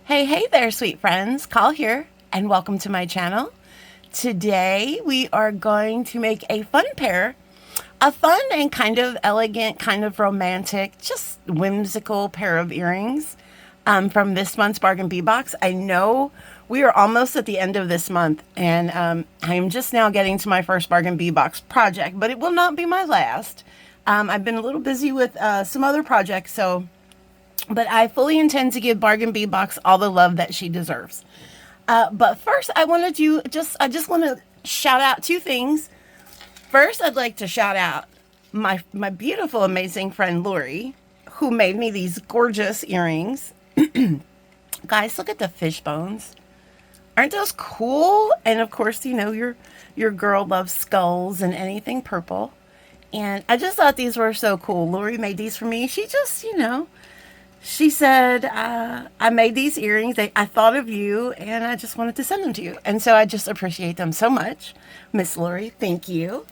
Hey there, sweet friends. Call here, and welcome to my channel. Today, we are going to make a fun pair, a fun and kind of elegant, kind of romantic, just whimsical pair of earrings from this month's Bargain Bead Box. I know we are almost at the end of this month, and I am just now getting to my first Bargain Bead Box project, but it will not be my last. I've been a little busy with some other projects, but I fully intend to give Bargain Bead Box all the love that she deserves. But first, I just want to shout out two things. First, I'd like to shout out my beautiful, amazing friend Lori, who made me these gorgeous earrings. Guys, look at the fish bones. Aren't those cool? And of course, you know your girl loves skulls and anything purple. And I just thought these were so cool. Lori made these for me. She said, I made these earrings. I thought of you, and I just wanted to send them to you. And so I just appreciate them so much. Miss Lori, thank you.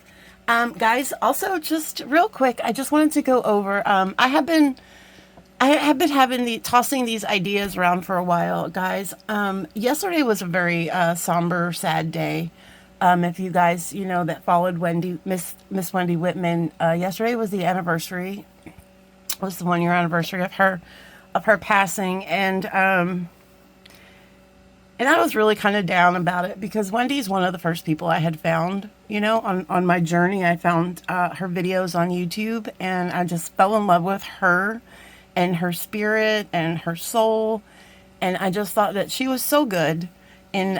Guys, also just real quick, I just wanted to go over, I have been tossing these ideas around for a while, guys. Yesterday was a very somber, sad day. If you guys, that followed Wendy, Miss Wendy Whitman, yesterday was the anniversary. Was the 1 year anniversary of her passing, and I was really kind of down about it because Wendy's one of the first people I had found, on my journey. I found her videos on YouTube, and I just fell in love with her and her spirit and her soul, and I just thought that she was so good, and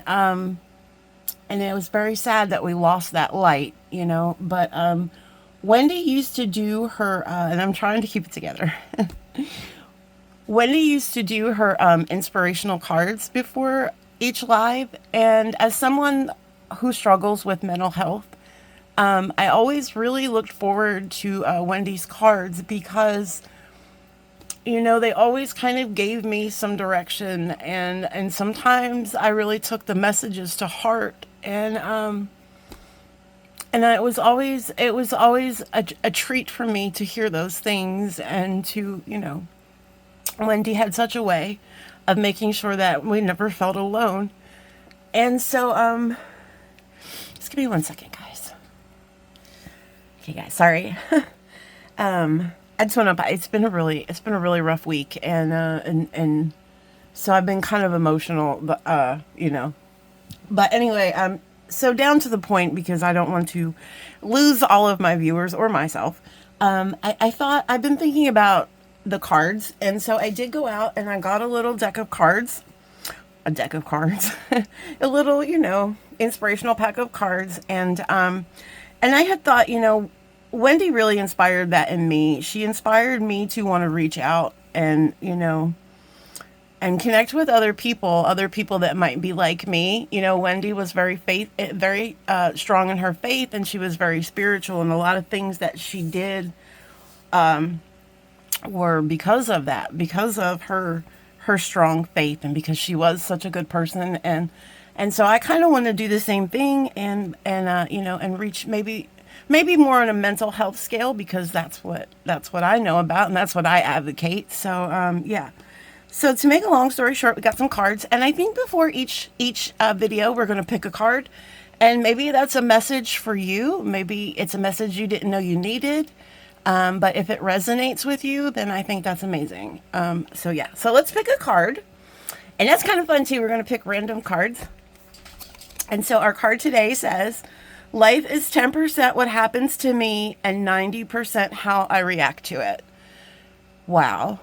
it was very sad that we lost that light, but Wendy used to do her, and I'm trying to keep it together. Wendy used to do her inspirational cards before each live. And as someone who struggles with mental health, I always really looked forward to Wendy's cards because, they always kind of gave me some direction. And sometimes I really took the messages to heart. And it was always a treat for me to hear those things, and to, Wendy had such a way of making sure that we never felt alone. And so, just give me 1 second, guys. Okay, guys, sorry. I just went up. It's been a really rough week, and so I've been kind of emotional, but anyway, so down to the point, because I don't want to lose all of my viewers or myself. I've been thinking about the cards. And so I did go out and I got a little deck of cards, a little, inspirational pack of cards. And I had thought, Wendy really inspired that in me. She inspired me to want to reach out and, and connect with other people that might be like me. Wendy was very strong in her faith, and she was very spiritual, and a lot of things that she did were because of that, because of her strong faith, and because she was such a good person. And so I kind of want to do the same thing, and reach maybe more on a mental health scale, because that's what I know about, and that's what I advocate. So yeah. So to make a long story short, we got some cards, and I think before each video, we're going to pick a card, and maybe that's a message for you. Maybe it's a message you didn't know you needed, but if it resonates with you, then I think that's amazing. So yeah, so let's pick a card, and that's kind of fun too. We're going to pick random cards, and so our card today says, "Life is 10% what happens to me and 90% how I react to it." Wow,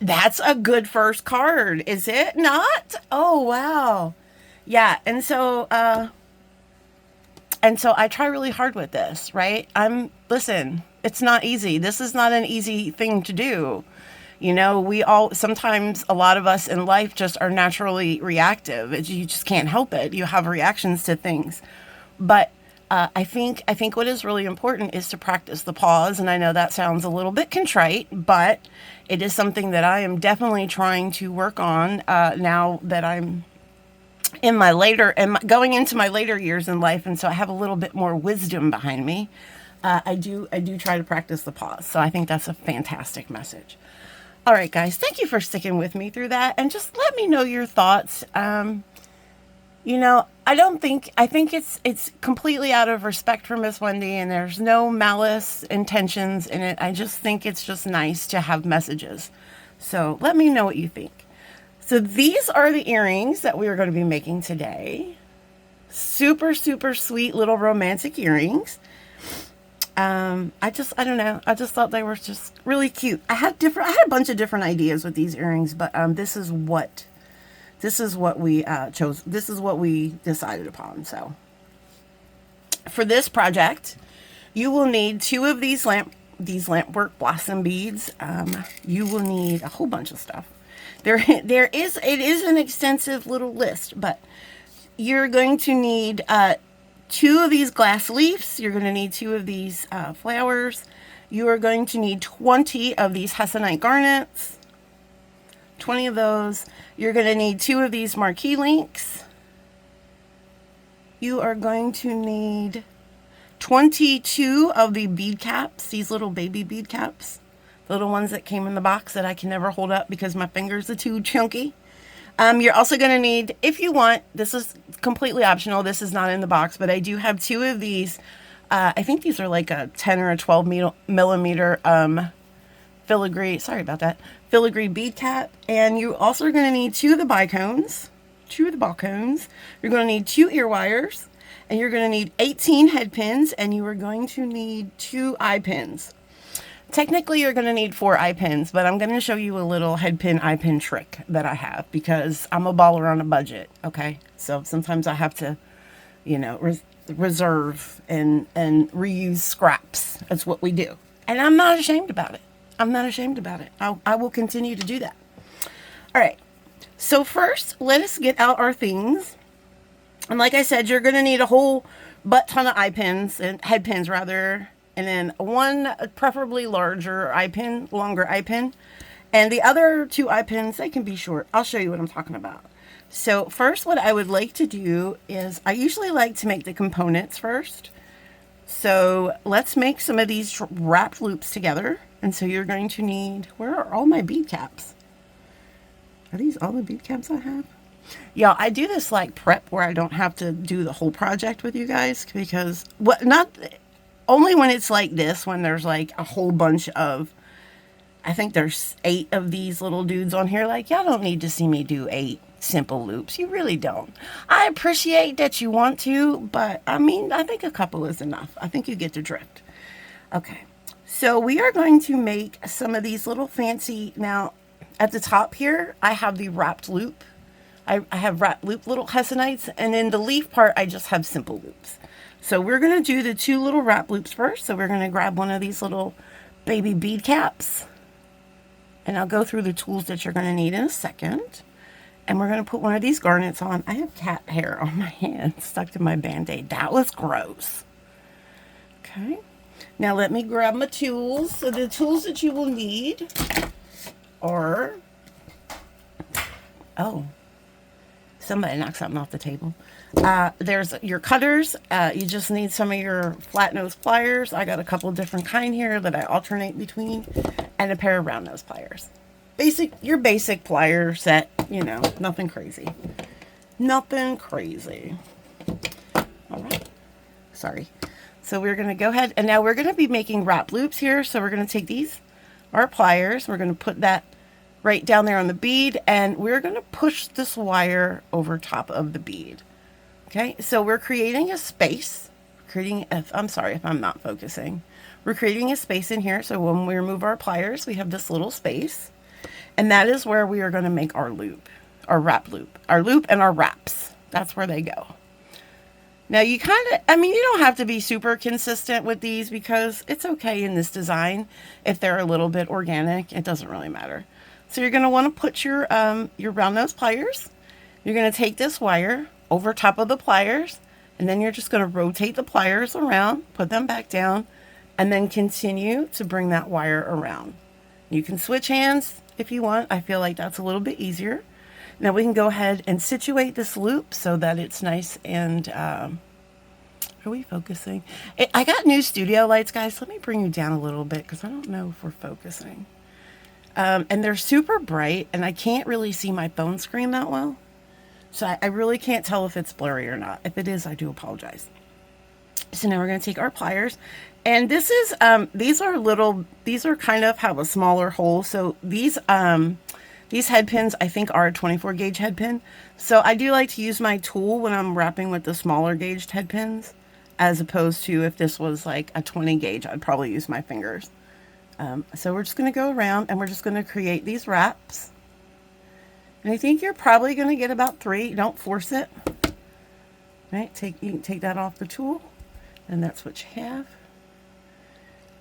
that's a good first card, is it not? Oh, wow. Yeah, and so I try really hard with this, right? Listen, it's not easy. This is not an easy thing to do. Sometimes a lot of us in life just are naturally reactive. You just can't help it. You have reactions to things. But I think what is really important is to practice the pause. And I know that sounds a little bit contrite, but it is something that I am definitely trying to work on now that I'm going into my later years in life. And so I have a little bit more wisdom behind me. I do try to practice the pause. So I think that's a fantastic message. All right, guys, thank you for sticking with me through that, and just let me know your thoughts. I think it's completely out of respect for Miss Wendy, and there's no malice intentions in it. I just think it's just nice to have messages. So let me know what you think. So these are the earrings that we are going to be making today. Super, super sweet little romantic earrings. I don't know. I just thought they were just really cute. I had a bunch of different ideas with these earrings, but this is what we chose. This is what we decided upon. So for this project, you will need two of these lampwork blossom beads. You will need a whole bunch of stuff. It is an extensive little list, but you're going to need two of these glass leaves. You're going to need two of these flowers. You are going to need 20 of these hessonite garnets. 20 of those. You're going to need two of these marquee links. You are going to need 22 of the bead caps, these little baby bead caps. The little ones that came in the box that I can never hold up because my fingers are too chunky. You're also going to need, if you want, this is completely optional. This is not in the box, but I do have two of these. I think these are like a 10 or a 12 millimeter filigree. Sorry about that. Filigree bead cap. And you also are going to need two of the bicones. You're going to need two ear wires. And you're going to need 18 head pins. And you are going to need 2 eye pins. Technically, you're going to need 4 eye pins, but I'm going to show you a little head pin, eye pin trick that I have because I'm a baller on a budget, okay? So sometimes I have to, reserve and reuse scraps. That's what we do. And I'm not ashamed about it. I will continue to do that. All right. So first, let us get out our things. And like I said, you're going to need a whole butt ton of eye pins, and head pins rather, and then one preferably longer eye pin. And the other 2 eye pins, they can be short. I'll show you what I'm talking about. So first, what I would like to do is I usually like to make the components first. So let's make some of these wrapped loops together. And so you're going to need, where are all my bead caps? Are these all the bead caps I have? Yeah, I do this like prep where I don't have to do the whole project with you guys because only when it's like this, when there's like a whole bunch of, I think there's 8 of these little dudes on here. Like, y'all don't need to see me do 8 simple loops. You really don't. I appreciate that you want to, but I think a couple is enough. I think you get the drift. Okay, so we are going to make some of these little fancy, now at the top here, I have the wrapped loop. I have wrapped loop little hessonites, and in the leaf part, I just have simple loops. So we're going to do the 2 little wrap loops first. So we're going to grab one of these little baby bead caps. And I'll go through the tools that you're going to need in a second. And we're going to put one of these garnets on. I have cat hair on my hand stuck to my Band-Aid. That was gross. Okay. Now let me grab my tools. So the tools that you will need are... Oh. Somebody knocked something off the table. There's your cutters. You just need some of your flat nose pliers. I got a couple different kind here that I alternate between, and a pair of round nose pliers. Your basic plier set, nothing crazy. Nothing crazy. All right. Sorry. So we're going to go ahead, and now we're going to be making wrap loops here. So we're going to take our pliers, we're going to put that right down there on the bead, and we're going to push this wire over top of the bead. Okay, so we're creating a space. I'm sorry if I'm not focusing. We're creating a space in here, so when we remove our pliers, we have this little space, and that is where we are going to make our loop, our wrap loop. Our loop and our wraps. That's where they go. Now you you don't have to be super consistent with these because it's okay in this design if they're a little bit organic. It doesn't really matter. So you're going to want to put your round nose pliers. You're going to take this wire over top of the pliers, and then you're just going to rotate the pliers around, put them back down, and then continue to bring that wire around. You can switch hands if you want. I feel like that's a little bit easier. Now we can go ahead and situate this loop so that it's nice and, are we focusing? I got new studio lights, guys. Let me bring you down a little bit because I don't know if we're focusing. And they're super bright, and I can't really see my phone screen that well. So I really can't tell if it's blurry or not. If it is, I do apologize. So now we're going to take our pliers. And this is, these are kind of have a smaller hole. So these head pins, I think, are a 24 gauge head pin. So I do like to use my tool when I'm wrapping with the smaller gauged head pins, as opposed to if this was like a 20 gauge, I'd probably use my fingers. So we're just going to go around and we're just going to create these wraps. And I think you're probably going to get about 3. Don't force it. Right? You can take that off the tool, and that's what you have.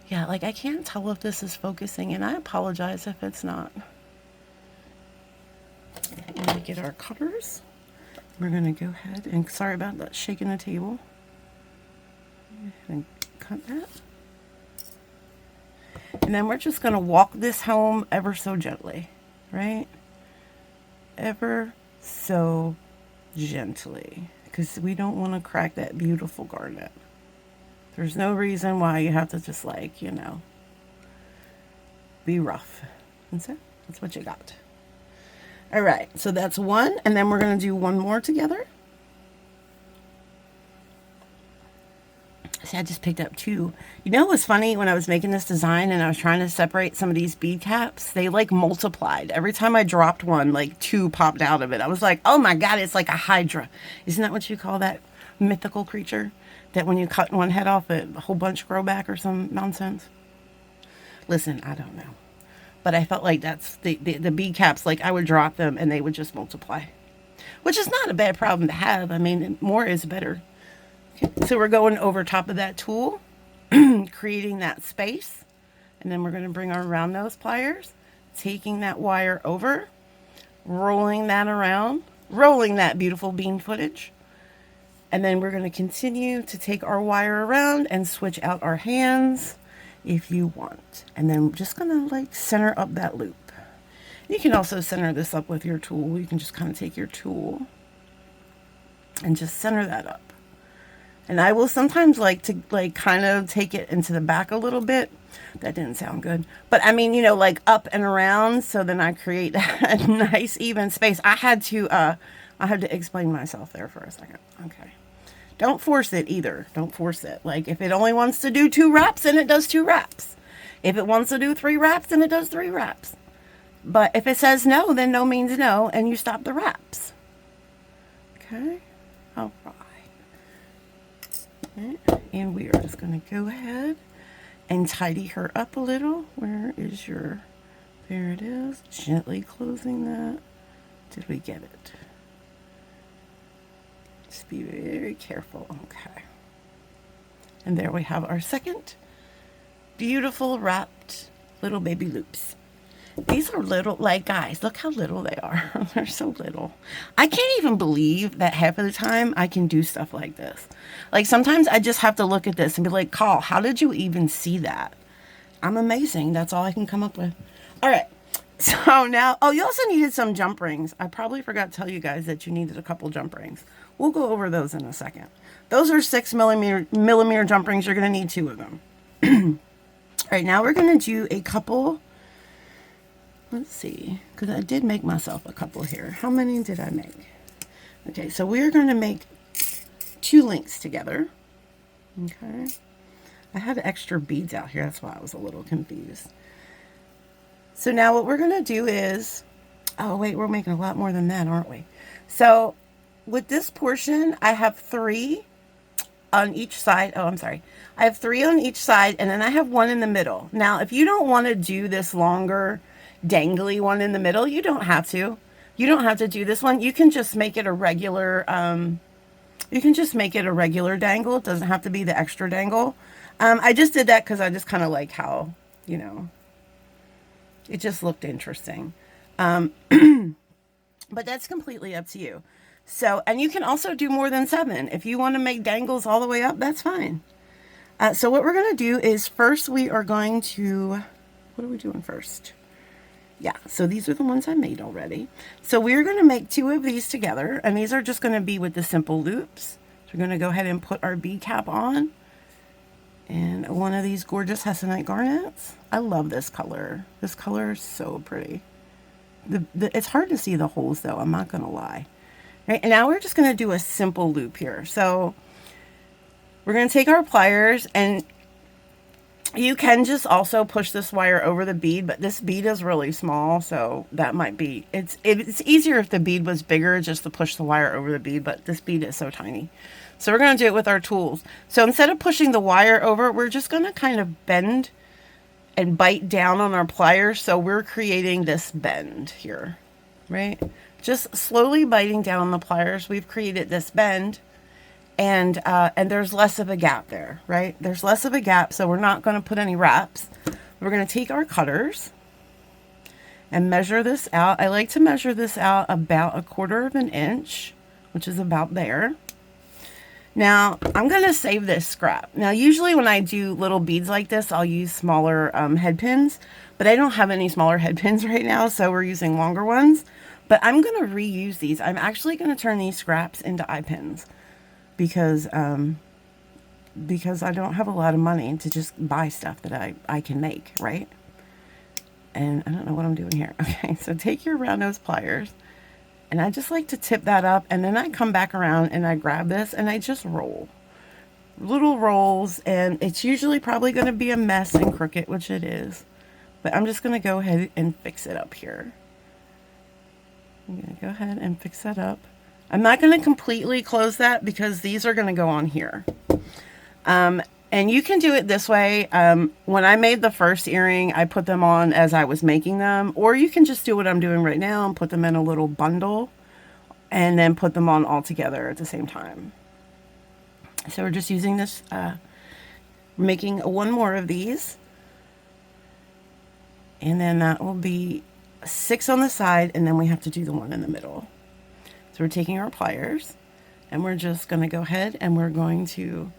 Yeah, like I can't tell if this is focusing, and I apologize if it's not. And we get our cutters. We're going to go ahead and, sorry about that, shaking the table. And cut that. And then we're just going to walk this home ever so gently, right? Ever so gently, because we don't want to crack that beautiful garnet. There's no reason why you have to just, like, you know, be rough. That's it. That's what you got. All right, so that's one, and then we're going to do one more together. See, I just picked up 2. You know what's funny? When I was making this design and I was trying to separate some of these bead caps, they like multiplied. Every time I dropped one, like 2 popped out of it. I was like, oh my God, it's like a hydra. Isn't that what you call that mythical creature? That when you cut one head off, a whole bunch grow back or some nonsense? Listen, I don't know. But I felt like that's the bead caps, like I would drop them and they would just multiply. Which is not a bad problem to have. I mean, more is better. So we're going over top of that tool, creating that space, and then we're going to bring our round nose pliers, taking that wire over, rolling that around, rolling that beautiful bean footage, and then we're going to continue to take our wire around and switch out our hands if you want. And then we're just going to like center up that loop. You can also center this up with your tool. You can just kind of take your tool and just center that up. And I will sometimes like to like kind of take it into the back a little bit. That didn't sound good. But I mean, you know, like up and around. So then I create a nice even space. I had to explain myself there for a second. Okay. Don't force it either. Don't force it. Like if it only wants to do 2 wraps, then it does 2 wraps. If it wants to do 3 wraps, then it does 3 wraps. But if it says no, then no means no. And you stop the wraps. Okay. All right. And we are just going to go ahead and tidy her up a little. Where is your, there it is. Gently closing that. Did we get it? Just be very careful. Okay. And there we have our second beautiful wrapped little baby loops. These are little, like, guys, look how little they are. They're so little. I can't even believe that half of the time I can do stuff like this. Like, sometimes I just have to look at this and be like, Call, how did you even see that? I'm amazing. That's all I can come up with. All right. So now, oh, you also needed some jump rings. I probably forgot to tell you guys that you needed a couple jump rings. We'll go over those in a second. Those are 6mm jump rings. You're going to need 2 of them. All right, now we're going to do a couple. Let's see, because I did make myself a couple here. How many did I make? Okay, so we're going to make 2 links together. Okay. I had extra beads out here. That's why I was a little confused. So now what we're going to do is, oh wait, we're making a lot more than that, aren't we? So with this portion, I have 3 on each side. Oh, I'm sorry. I have 3 on each side, and then I have 1 in the middle. Now, if you don't want to do this longer dangly one in the middle, you don't have to. You don't have to do this one. You can just make it a regular, dangle. It doesn't have to be the extra dangle. I just did that because I just kind of like how, you know, it just looked interesting. But that's completely up to you. So, and you can also do more than 7. If you want to make dangles all the way up, that's fine. So what we're going to do is first we are going to, what are we doing first? Yeah, so these are the ones I made already. So we're going to make 2 of these together, and these are just going to be with the simple loops. So we're going to go ahead and put our bead cap on. And one of these gorgeous hessonite garnets. I love this color. This color is so pretty. It's hard to see the holes though, I'm not gonna lie. Right, and now we're just gonna do a simple loop here. So we're gonna take our pliers, and you can just also push this wire over the bead, but this bead is really small, so that might be, it's easier if the bead was bigger just to push the wire over the bead, but this bead is so tiny. So we're gonna do it with our tools. So instead of pushing the wire over, we're just gonna kind of bend and bite down on our pliers. So we're creating this bend here, right? Just slowly biting down on the pliers, we've created this bend, and there's less of a gap there, right? There's less of a gap, so we're not going to put any wraps. We're going to take our cutters and measure this out. I like to measure this out about 1/4 of an inch, which is about there. Now, I'm going to save this scrap. Now, usually when I do little beads like this, I'll use smaller head pins, but I don't have any smaller head pins right now, so we're using longer ones. But I'm going to reuse these. I'm actually going to turn these scraps into eye pins because I don't have a lot of money to just buy stuff that I can make, right? And I don't know what I'm doing here. Okay, so take your round nose pliers, and I just like to tip that up, and then I come back around and I grab this and I just roll. Little rolls, and it's usually probably going to be a mess and crooked, which it is. But I'm just going to go ahead and fix it up here. I'm going to go ahead and fix that up. I'm not going to completely close that because these are going to go on here. And you can do it this way. When I made the first earring, I put them on as I was making them, or you can just do what I'm doing right now and put them in a little bundle and then put them on all together at the same time. So we're just using this, making one more of these, and then that will be 6 on the side, and then we have to do the one in the middle. So we're taking our pliers, and we're just going to go ahead and we're going to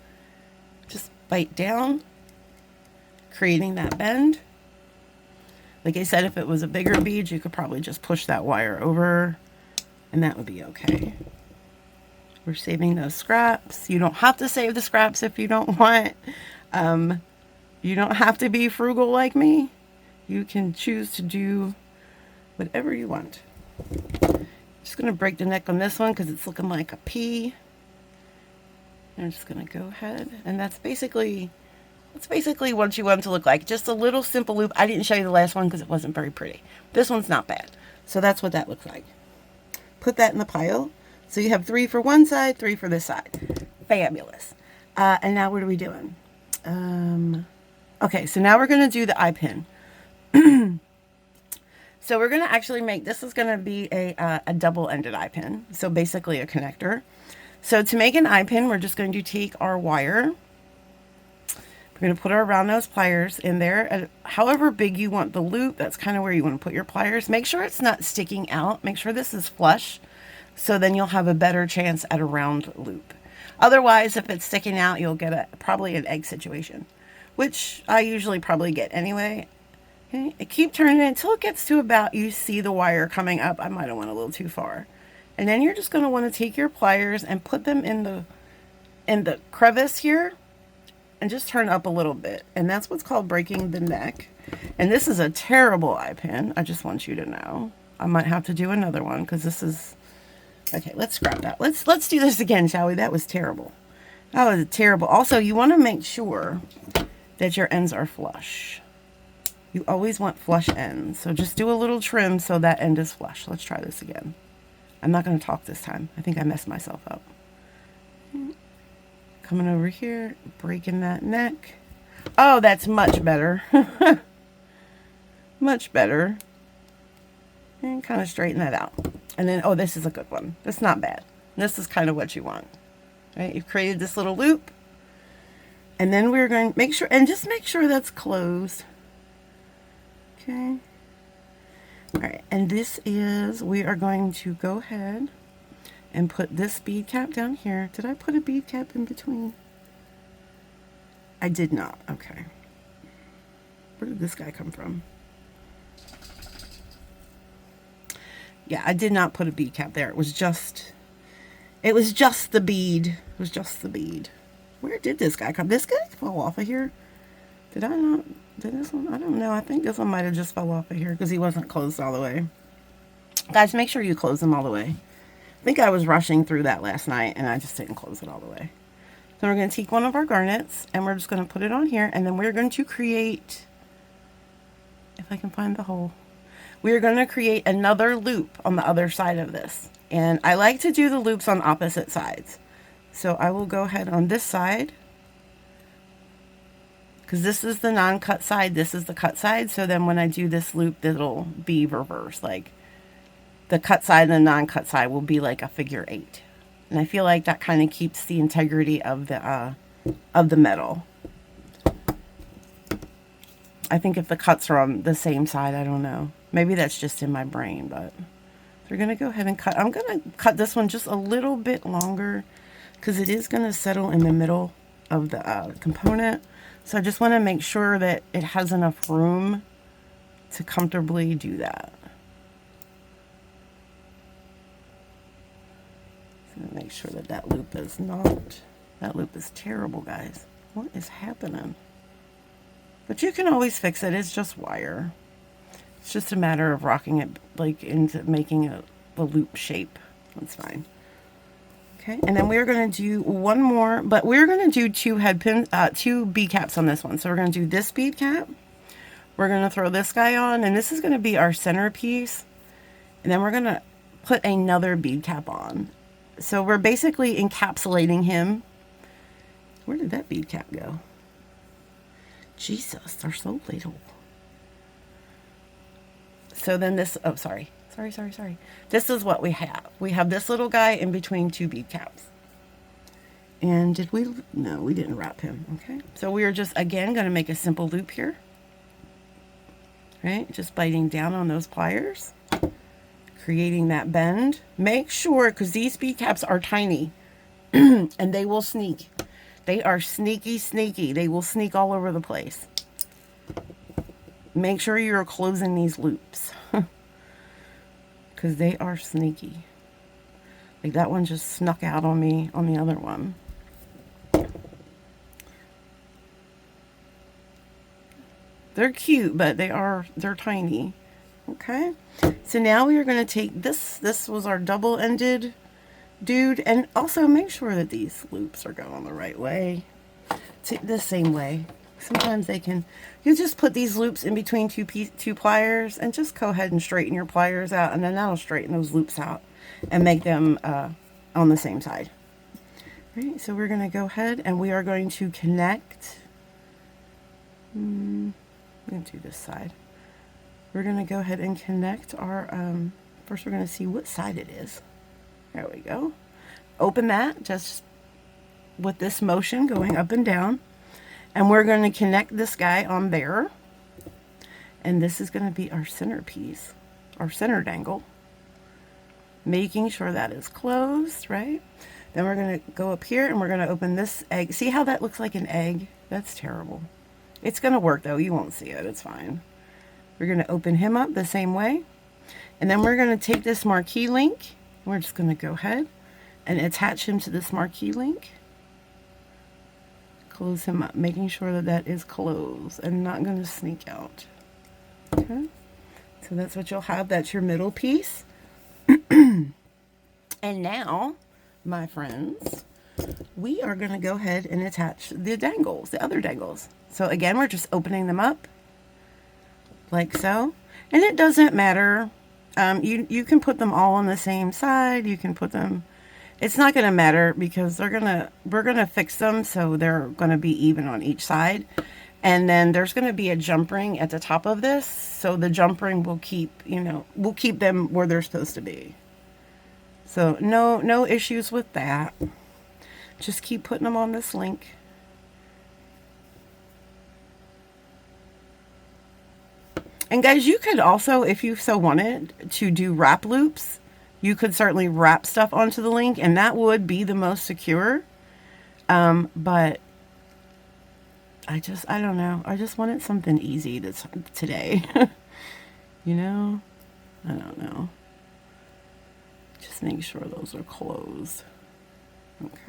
just bite down, creating that bend. Like I said, if it was a bigger bead, you could probably just push that wire over, and that would be okay. We're saving those scraps. You don't have to save the scraps if you don't want. You don't have to be frugal like me. You can choose to do whatever you want. Just going to break the neck on this one because it's looking like a P. I'm just going to go ahead, and that's basically what you want it to look like. Just a little simple loop. I didn't show you the last one because it wasn't very pretty. This one's not bad. So that's what that looks like. Put that in the pile. So you have 3 for one side, 3 for this side. Fabulous. And now what are we doing? Okay, so now we're going to do the eye pin. So we're going to actually make, this is going to be a double-ended eye pin. So basically a connector. So to make an eye pin, we're just going to take our wire. We're going to put our round nose pliers in there. And however big you want the loop, that's kind of where you want to put your pliers. Make sure it's not sticking out. Make sure this is flush. So then you'll have a better chance at a round loop. Otherwise, if it's sticking out, you'll get probably an egg situation, which I usually probably get anyway. Okay. Keep turning it until it gets to about, you see the wire coming up. I might have went a little too far. And then you're just going to want to take your pliers and put them in the crevice here and just turn up a little bit. And that's what's called breaking the neck. And this is a terrible eye pin. I just want you to know. I might have to do another one because this is... Okay, let's scrap that. Let's do this again, shall we? That was terrible. That was terrible. Also, you want to make sure that your ends are flush. You always want flush ends. So just do a little trim so that end is flush. Let's try this again. I'm not going to talk this time. I think I messed myself up. Coming over here, breaking that neck. Oh, that's much better. Much better. And kind of straighten that out. And then, oh, this is a good one. That's not bad. This is kind of what you want. Right? You've created this little loop. And then we're going to make sure, and just make sure that's closed. Okay. All right, and this is, we are going to go ahead and put this bead cap down here. Did I put a bead cap in between? I did not. Okay. Where did this guy come from? Yeah, I did not put a bead cap there. It was just the bead. It was just the bead. Where did this guy come? This guy fall off of here? Did I not? Did this one? I don't know. I think this one might have just fell off of here because he wasn't closed all the way. Guys, make sure you close them all the way. I think I was rushing through that last night and I just didn't close it all the way. So we're going to take one of our garnets and we're just going to put it on here, and then we're going to create, if I can find the hole, we're going to create another loop on the other side of this. And I like to do the loops on opposite sides. So I will go ahead on this side, because this is the non-cut side, this is the cut side. So then when I do this loop, it'll be reversed. Like the cut side and the non-cut side will be like a figure 8. And I feel like that kind of keeps the integrity of the metal. I think if the cuts are on the same side, I don't know. Maybe that's just in my brain, but we're going to go ahead and cut. I'm going to cut this one just a little bit longer because it is going to settle in the middle of the component. So I just want to make sure that it has enough room to comfortably do that. Make sure that that loop is not, that loop is terrible, guys. What is happening? But you can always fix it. It's just wire. It's just a matter of rocking it like into making the loop shape. That's fine. Okay, and then we're going to do one more, but we're going to do two bead caps on this one. So we're going to do this bead cap. We're going to throw this guy on, and this is going to be our centerpiece. And then we're going to put another bead cap on. So we're basically encapsulating him. Where did that bead cap go? Jesus, they're so little. So then this, oh, sorry. This is what we have. We have this little guy in between two bead caps. And did we, no, we didn't wrap him, okay? So we are just, again, going to make a simple loop here. Right, just biting down on those pliers. Creating that bend. Make sure, because these bead caps are tiny and they will sneak. They are sneaky. They will sneak all over the place. Make sure you're closing these loops because they are sneaky. Like that one just snuck out on me on the other one. They're cute, but they're tiny. Okay, so now we are going to take this. This was our double-ended dude, and also make sure that these loops are going the right way, the same way. Sometimes they can. You just put these loops in between two pliers, and just go ahead and straighten your pliers out, and then that'll straighten those loops out and make them on the same side. All right, so we're going to go ahead and we are going to connect. I'm going to do this side. We're going to go ahead and connect our, first we're going to see what side it is. There we go. Open that just with this motion going up and down. And we're going to connect this guy on there. And this is going to be our centerpiece, our center dangle. Making sure that is closed, right? Then we're going to go up here and we're going to open this egg. See how that looks like an egg? That's terrible. It's going to work though. You won't see it. It's fine. We're going to open him up the same way. And then we're going to take this marquee link. We're just going to go ahead and attach him to this marquee link. Close him up, making sure that that is closed and not going to sneak out. Okay. So that's what you'll have. That's your middle piece. And now, my friends, we are going to go ahead and attach the dangles, the other dangles. So again, we're just opening them up. Like so, and it doesn't matter. You can put them all on the same side. You can put them. It's not going to matter because we're gonna fix them so they're going to be even on each side, and then there's going to be a jump ring at the top of this, so the jump ring will keep we'll keep them where they're supposed to be. So no issues with that. Just keep putting them on this link. And guys, you could also, if you so wanted, to do wrap loops. You could certainly wrap stuff onto the link, and that would be the most secure. But I don't know. I just wanted something easy today. You know? I don't know. Just make sure those are closed. Okay.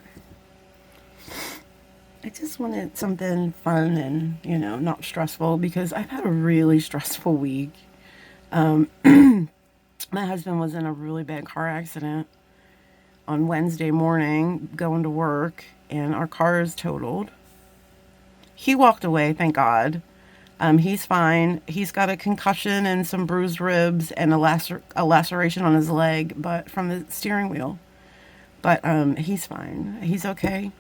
I just wanted something fun and, not stressful because I've had a really stressful week. My husband was in a really bad car accident on Wednesday morning going to work, and our car is totaled. He walked away, thank God. He's fine. He's got a concussion and some bruised ribs and a laceration on his leg, but from the steering wheel. But he's fine. He's okay.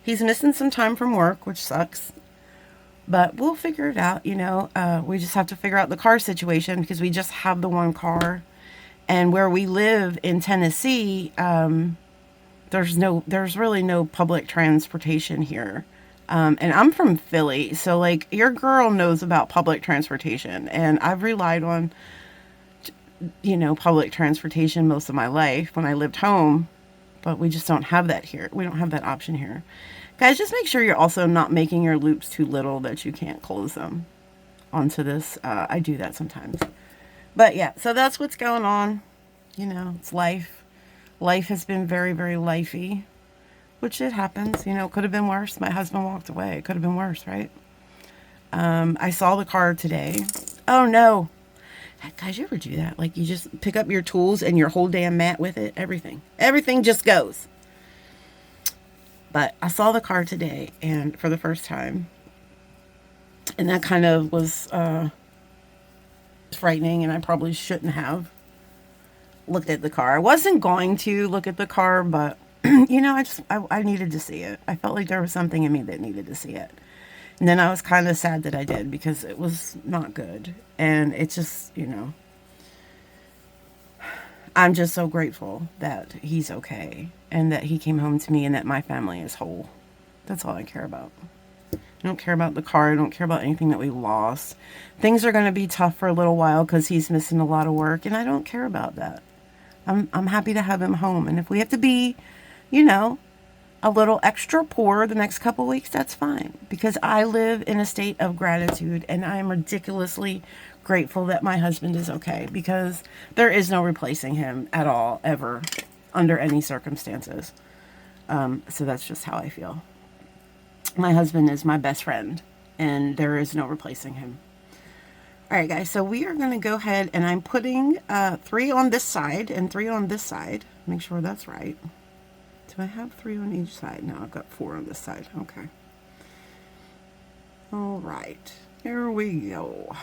He's missing some time from work, which sucks. But we'll figure it out. We just have to figure out the car situation because we just have the one car, and where we live in Tennessee, there's really no public transportation here. And I'm from Philly, so like your girl knows about public transportation, and I've relied on, public transportation most of my life when I lived home, but we just don't have that here. We don't have that option here. Guys, just make sure you're also not making your loops too little that you can't close them onto this. I do that sometimes. But yeah, so that's what's going on. It's life. Life has been very, very lifey. Which it happens, it could have been worse. My husband walked away. It could have been worse, right? I saw the car today. Oh no. Guys, you ever do that? Like you just pick up your tools and your whole damn mat with it? Everything just goes. But I saw the car today, and for the first time. And that kind of was frightening, and I probably shouldn't have looked at the car. I wasn't going to look at the car, but I needed to see it. I felt like there was something in me that needed to see it. And then I was kind of sad that I did because it was not good. And it's just, I'm just so grateful that he's okay and that he came home to me and that my family is whole. That's all I care about. I don't care about the car. I don't care about anything that we lost. Things are going to be tough for a little while because he's missing a lot of work, and I don't care about that. I'm happy to have him home. And if we have to be a little extra poor the next couple weeks, that's fine. Because I live in a state of gratitude, and I am ridiculously grateful that my husband is okay. Because there is no replacing him at all, ever, under any circumstances. So that's just how I feel. My husband is my best friend, and there is no replacing him. All right, guys, so we are going to go ahead, and I'm putting 3 on this side and 3 on this side. Make sure that's right. Do I have 3 on each side? No, I've got 4 on this side. Okay. All right. Here we go.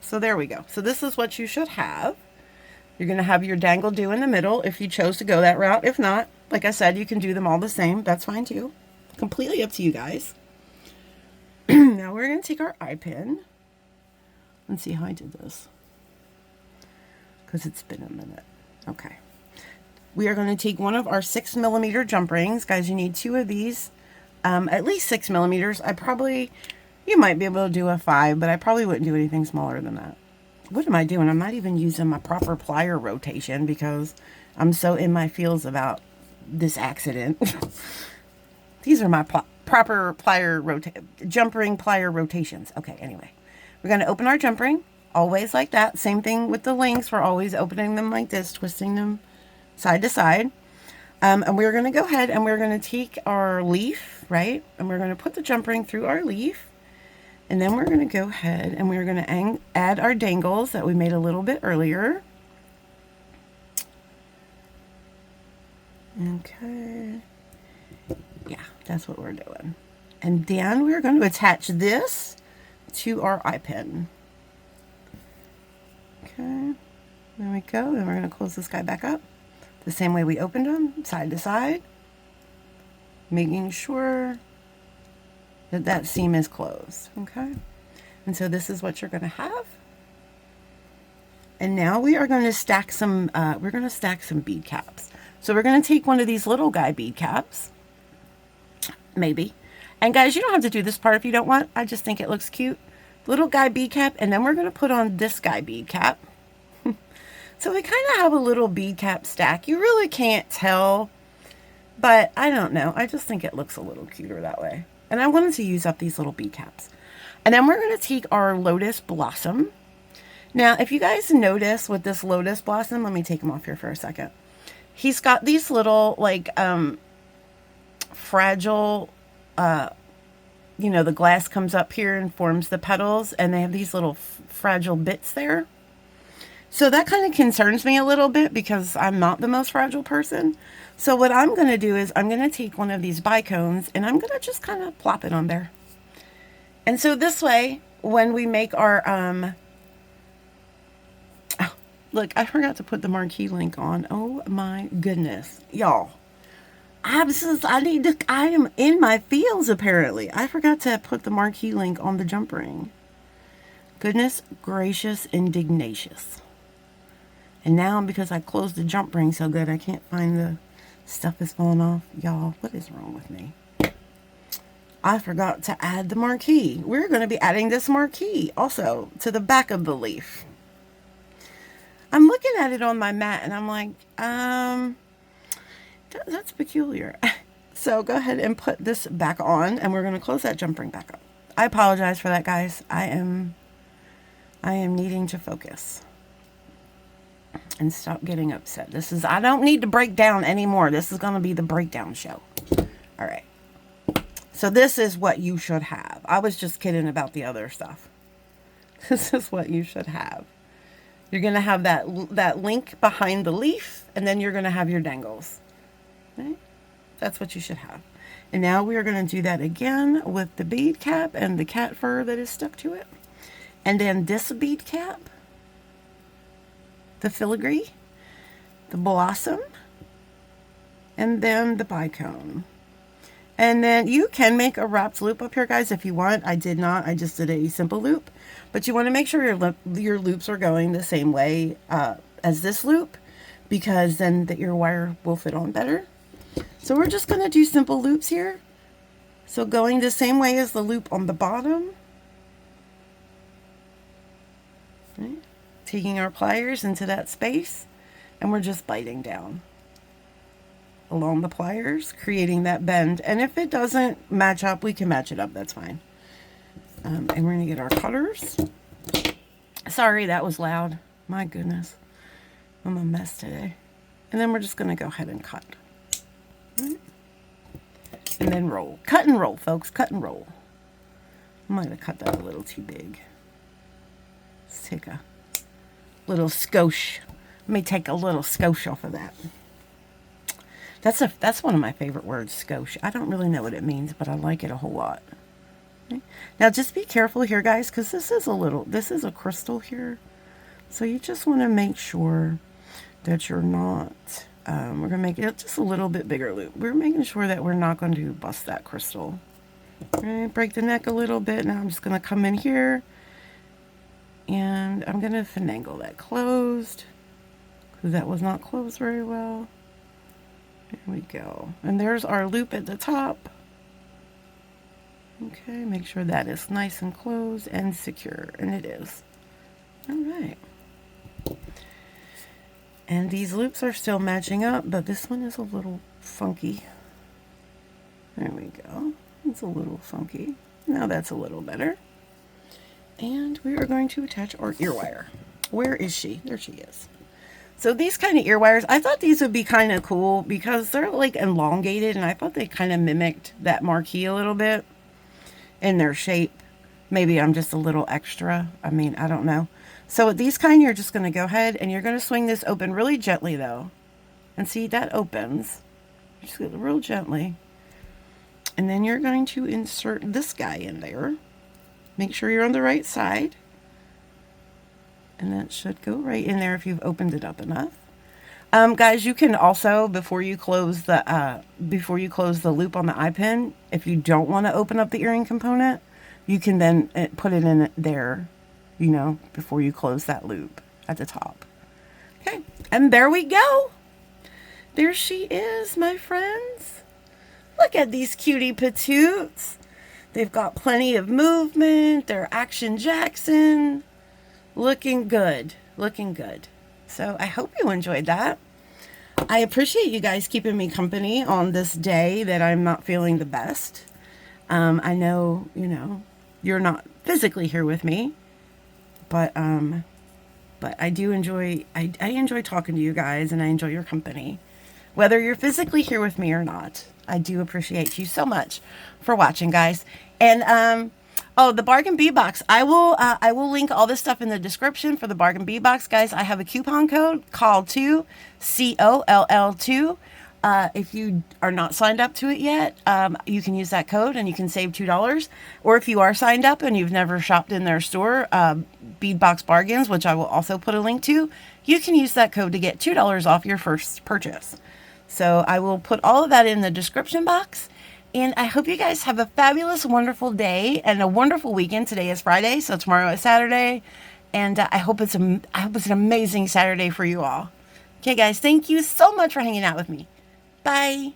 So there we go. So this is what you should have. You're going to have your dangle do in the middle if you chose to go that route. If not, like I said, you can do them all the same. That's fine too. Completely up to you guys. Now we're going to take our eye pin. Let's see how I did this, because it's been a minute. Okay. We are going to take one of our 6mm jump rings. Guys, you need 2 of these, at least 6mm. You might be able to do a 5, but I probably wouldn't do anything smaller than that. What am I doing? I'm not even using my proper plier rotation because I'm so in my feels about this accident. These are my proper jump ring plier rotations. Okay, anyway. We're going to open our jump ring, always like that. Same thing with the links. We're always opening them like this, twisting them side to side. And we're going to go ahead and we're going to take our leaf, right? And we're going to put the jump ring through our leaf. And then we're going to go ahead and we're going to add our dangles that we made a little bit earlier. Okay. Yeah, that's what we're doing. And then we're going to attach this to our eye pin. Okay, there we go. And we're going to close this guy back up the same way we opened them, side to side, making sure that that seam is closed. Okay, and so this is what you're going to have. And now we are going to stack some. We're going to stack some bead caps. So we're going to take one of these little guy bead caps, maybe. And guys, you don't have to do this part if you don't want. I just think it looks cute. Little guy bead cap, and then we're going to put on this guy bead cap. So we kind of have a little bead cap stack. You really can't tell, but I don't know. I just think it looks a little cuter that way. And I wanted to use up these little bead caps. And then we're going to take our lotus blossom. Now, if you guys notice with this lotus blossom, let me take him off here for a second. He's got these little, like, fragile you know, the glass comes up here and forms the petals, and they have these little fragile bits there. So that kind of concerns me a little bit because I'm not the most fragile person. So what I'm going to do is I'm going to take one of these bicones and I'm going to just kind of plop it on there. And so this way, when we make our, oh, look, I forgot to put the marquee link on. Oh my goodness, y'all. I am in my feels apparently. I forgot to put the marquee link on the jump ring. Goodness gracious, indignatious. And now because I closed the jump ring so good, I can't find the stuff is falling off. Y'all, what is wrong with me? I forgot to add the marquee. We're going to be adding this marquee also to the back of the leaf. I'm looking at it on my mat and I'm like, that's peculiar. So go ahead and put this back on and we're going to close that jump ring back up. I apologize for that, guys. I am needing to focus and stop getting upset. I don't need to break down anymore. This is going to be the breakdown show. All right. So this is what you should have. I was just kidding about the other stuff. This is what you should have. You're going to have that link behind the leaf, and then you're going to have your dangles. Okay? That's what you should have. And now we are going to do that again with the bead cap and the cat fur that is stuck to it. And then this bead cap, the filigree, the blossom, and then the bicone. And then you can make a wrapped loop up here, guys, if you want. I did not. I just did a simple loop. But you want to make sure your loops are going the same way as this loop, because then your wire will fit on better. So we're just going to do simple loops here. So going the same way as the loop on the bottom. Okay. Taking our pliers into that space, and we're just biting down along the pliers, creating that bend. And if it doesn't match up, we can match it up. That's fine. And we're going to get our cutters. Sorry, that was loud. My goodness. I'm a mess today. And then we're just going to go ahead and cut. Right. And then roll. Cut and roll, folks. Cut and roll. I might have cut that a little too big. Let's take a little skosh. Let me take a little skosh off of that. That's one of my favorite words, skosh. I don't really know what it means, but I like it a whole lot. Okay. Now just be careful here, guys, because this is a crystal here. So you just want to make sure that you're not, we're going to make it just a little bit bigger loop. We're making sure that we're not going to bust that crystal. Okay, break the neck a little bit. Now I'm just going to come in here and I'm going to finagle that closed because that was not closed very well. There we go. And there's our loop at the top. Okay, make sure that is nice and closed and secure, and it is. All right. And these loops are still matching up, but this one is a little funky. There we go. It's a little funky. Now that's a little better. And we are going to attach our ear wire. Where is she? There she is. So these kind of ear wires, I thought these would be kind of cool because they're like elongated, and I thought they kind of mimicked that marquee a little bit in their shape. Maybe I'm just a little extra. I mean, I don't know. So with these kind, you're just going to go ahead and you're going to swing this open really gently though. And see, that opens. Just get it real gently. And then you're going to insert this guy in there. Make sure you're on the right side. And that should go right in there if you've opened it up enough. Guys, you can also, before you close the loop on the eye pin, if you don't want to open up the earring component, you can then put it in there, you know, before you close that loop at the top. Okay, and there we go. There she is, my friends. Look at these cutie patoots. They've got plenty of movement. They're Action Jackson. Looking good. Looking good. So I hope you enjoyed that. I appreciate you guys keeping me company on this day that I'm not feeling the best. I know, you know, you're not physically here with me, but I do enjoy, I enjoy talking to you guys, and I enjoy your company. whether you're physically here with me or not. I do appreciate you so much for watching, guys. And oh, the Bargain Bead Box. I will link all this stuff in the description for the Bargain Bead Box, guys. I have a coupon code called COLL2. If you are not signed up to it yet, you can use that code and you can save $2. Or if you are signed up and you've never shopped in their store, Bead Box Bargains, which I will also put a link to, you can use that code to get $2 off your first purchase. So I will put all of that in the description box. And I hope you guys have a fabulous, wonderful day and a wonderful weekend. Today is Friday, so tomorrow is Saturday. And I hope it's an amazing Saturday for you all. Okay, guys, thank you so much for hanging out with me. Bye.